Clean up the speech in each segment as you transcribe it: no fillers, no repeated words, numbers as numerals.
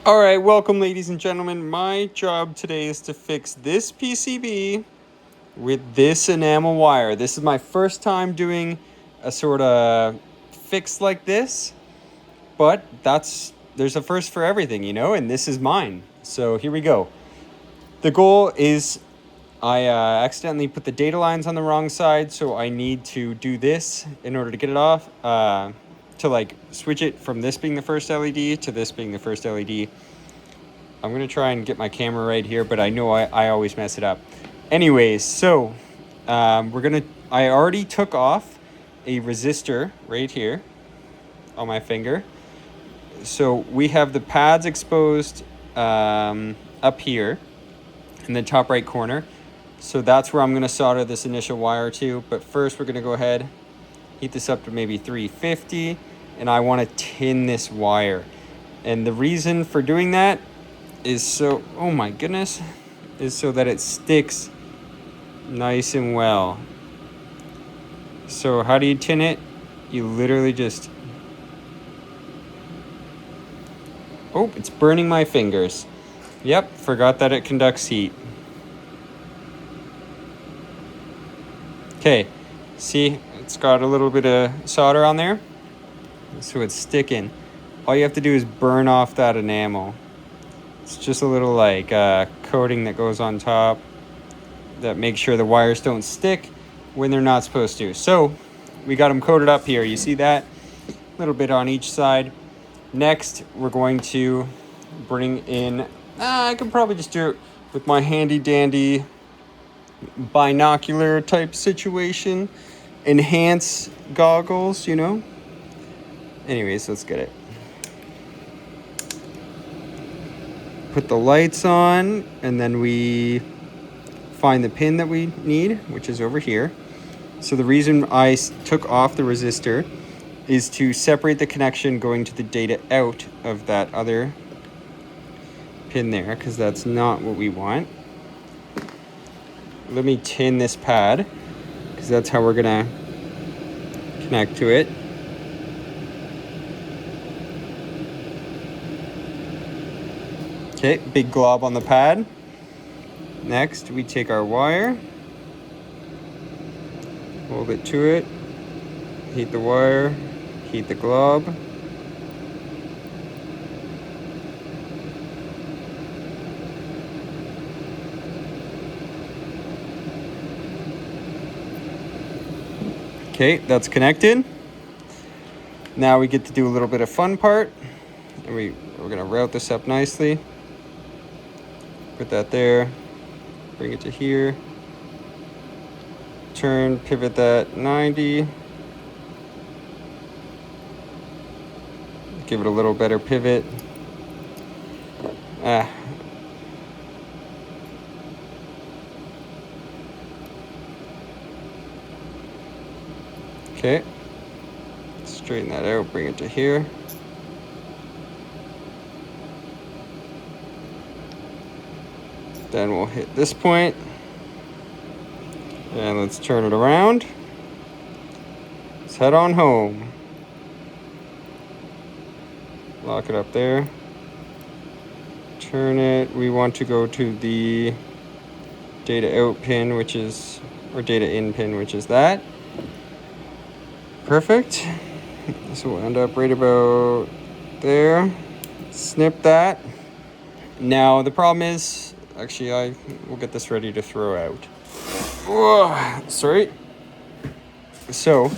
All right, welcome, ladies and gentlemen. My job today is to fix this PCB with this enamel wire. This is my first time doing a sort of fix like this, but there's a first for everything, and this is mine. So here we go. The goal is I accidentally put the data lines on the wrong side, so I need to do this in order to get it off, to switch it from this being the first LED to this being the first LED. I'm going to try and get my camera right here, but I know I always mess it up. Anyways, so I already took off a resistor right here on my finger. So we have the pads exposed up here in the top right corner. So that's where I'm going to solder this initial wire to. But first we're going to go ahead, heat this up to maybe 350, and I want to tin this wire. And the reason for doing that is so that it sticks nice and well. So how do you tin it? You literally just... Oh, it's burning my fingers. Yep, forgot that it conducts heat. Okay, see, it's got a little bit of solder on there, so it's sticking. All you have to do is burn off that enamel. It's just a little coating that goes on top that makes sure the wires don't stick when they're not supposed to. So we got them coated up here. You see that? A little bit on each side. Next, we're going to bring in, I could probably just do it with my handy dandy binocular type situation. Enhance goggles, Anyways, let's get it. Put the lights on, and then we find the pin that we need, which is over here. So the reason I took off the resistor is to separate the connection going to the data out of that other pin there, because that's not what we want. Let me tin this pad, because that's how we're gonna connect to it. Okay, big glob on the pad. Next, we take our wire, hold it to it, heat the wire, heat the glob. Okay, that's connected. Now we get to do a little bit of fun part. And we're gonna route this up nicely. Put that there, bring it to here, turn, pivot that 90, give it a little better pivot. Okay, straighten that out, bring it to here. Then we'll hit this point, and let's turn it around. Let's head on home. Lock it up there. Turn it. We want to go to the data out pin, or data in pin, which is that. Perfect. So we'll end up right about there. Snip that. Now the problem is, actually, I will get this ready to throw out. Whoa, sorry. So,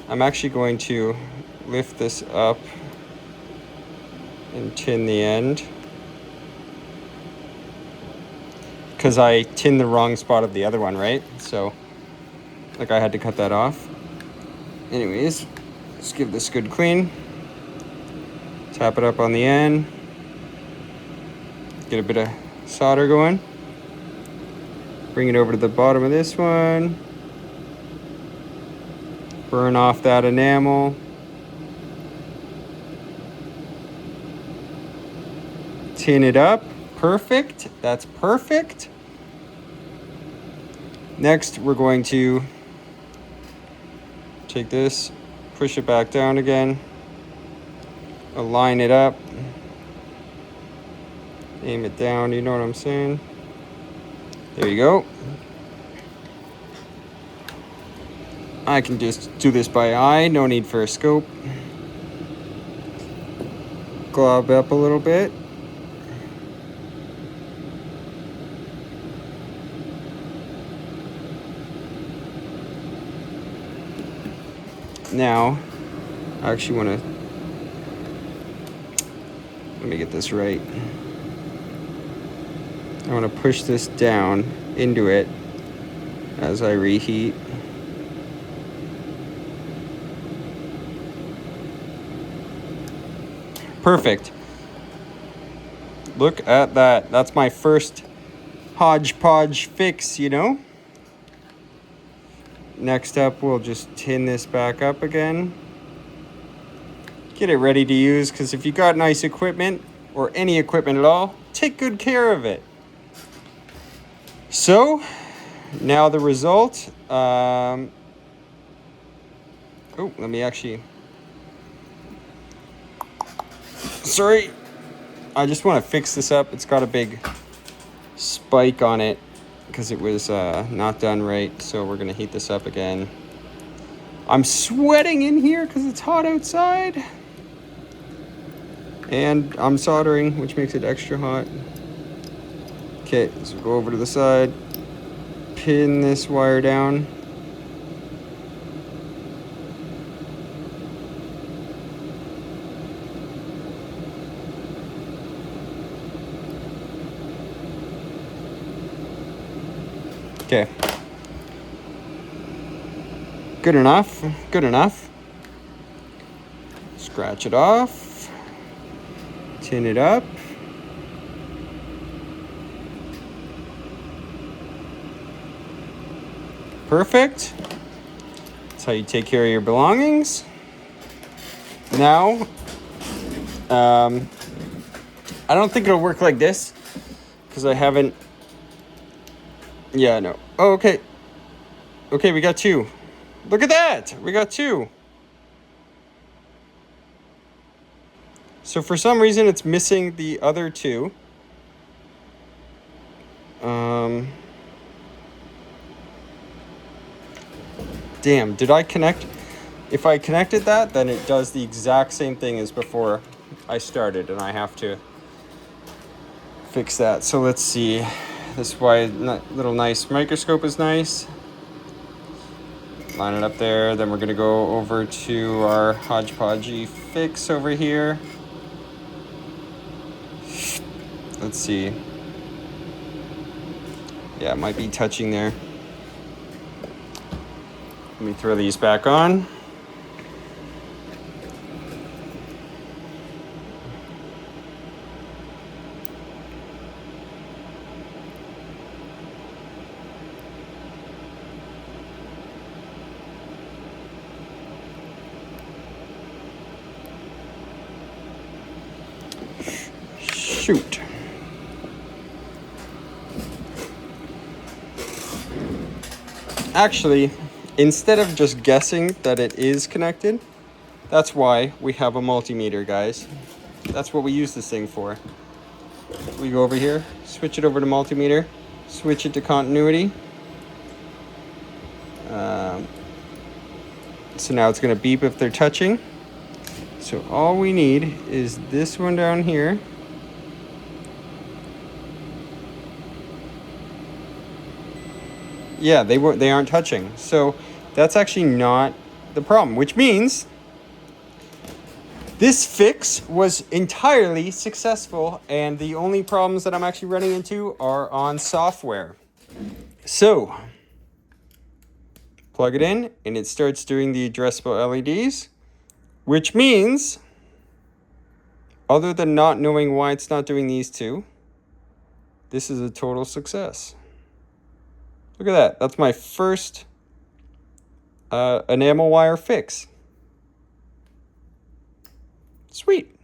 I'm actually going to lift this up and tin the end, because I tinned the wrong spot of the other one, right? So, I had to cut that off. Anyways, let's give this a good clean. Tap it up on the end. Get a bit of solder going. Bring it over to the bottom of this one. Burn off that enamel. Tin it up. Perfect. That's perfect. Next, we're going to take this, push it back down again, align it up, Aim it down, you know what I'm saying? There you go. I can just do this by eye, no need for a scope. Glob up a little bit. Now, I actually want to, let me get this right. I want to push this down into it as I reheat. Perfect. Look at that. That's my first hodgepodge fix, you know? Next up, we'll just tin this back up again. Get it ready to use, because if you got nice equipment, or any equipment at all, take good care of it. So, now the result. Oh, let me actually... Sorry. I just want to fix this up. It's got a big spike on it because it was not done right. So we're going to heat this up again. I'm sweating in here because it's hot outside. And I'm soldering, which makes it extra hot. Okay, so go over to the side. Pin this wire down. Okay. Good enough. Good enough. Scratch it off. Tin it up. Perfect. That's how you take care of your belongings. Now, I don't think it'll work like this because I haven't. Yeah, no. Oh, okay. Okay, we got two. Look at that. We got two. So for some reason, it's missing the other two. Damn, did I connect? If I connected that, then it does the exact same thing as before I started, and I have to fix that. So let's see. This is why little nice microscope is nice. Line it up there. Then we're going to go over to our hodgepodgey fix over here. Let's see. Yeah, it might be touching there. Let me throw these back on. Shoot. Actually, instead of just guessing that it is connected, that's why we have a multimeter, guys. That's what we use this thing for. We go over here, switch it over to multimeter, switch it to continuity. So now it's going to beep if they're touching. So all we need is this one down here. Yeah, they aren't touching. So that's actually not the problem, which means this fix was entirely successful, and the only problems that I'm actually running into are on software. So plug it in and it starts doing the addressable LEDs, which means, other than not knowing why it's not doing these two, this is a total success. Look at that. That's my first enamel wire fix. Sweet.